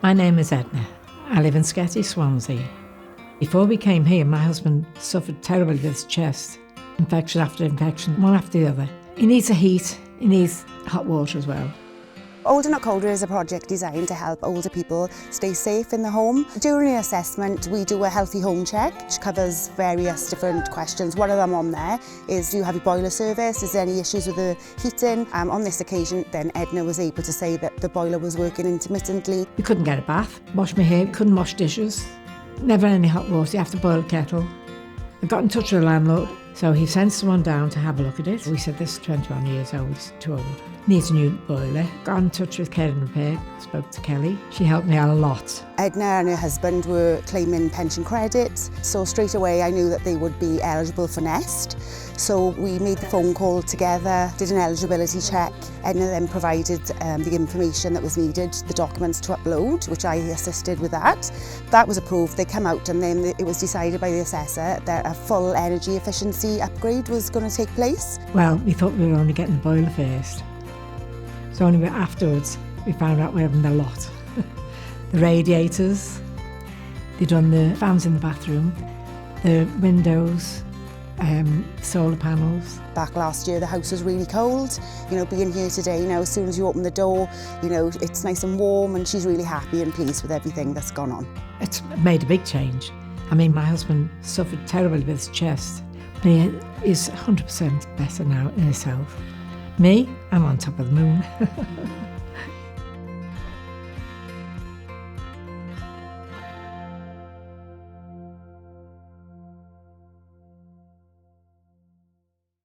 My name is Edna. I live in Sketty, Swansea. Before we came here, my husband suffered terribly with his chest. Infection after infection, one after the other. He needs a heat, he needs hot water as well. Older Not Colder is a project designed to help older people stay safe in the home. During the assessment, we do a healthy home check, which covers various different questions. One of them on there is, do you have your boiler service? Is there any issues with the heating? On this occasion, then Edna was able to say that the boiler was working intermittently. We couldn't get a bath, wash my hair, couldn't wash dishes. Never any hot water, you have to boil a kettle. I got in touch with the landlord, so he sent someone down to have a look at it. We said, this is 21 years old, it's too old. Needs a new boiler. Got in touch with Care and Repair, spoke to Kelly. She helped me out a lot. Edna and her husband were claiming pension credit, so straight away I knew that they would be eligible for Nest. So we made the phone call together, did an eligibility check. Edna then provided the information that was needed, the documents to upload, which I assisted with that. That was approved, they came out, and then it was decided by the assessor that a full energy efficiency upgrade was going to take place. Well, we thought we were only getting the boiler first. So only afterwards we found out we're having the lot. The radiators, they'd done the fans in the bathroom, the windows, solar panels. Back last year the house was really cold. You know, being here today now, as soon as you open the door, you know, it's nice and warm, and she's really happy and pleased with everything that's gone on. It's made a big change. I mean, my husband suffered terribly with his chest, but he is 100% better now in his health. Me, I'm on top of the moon.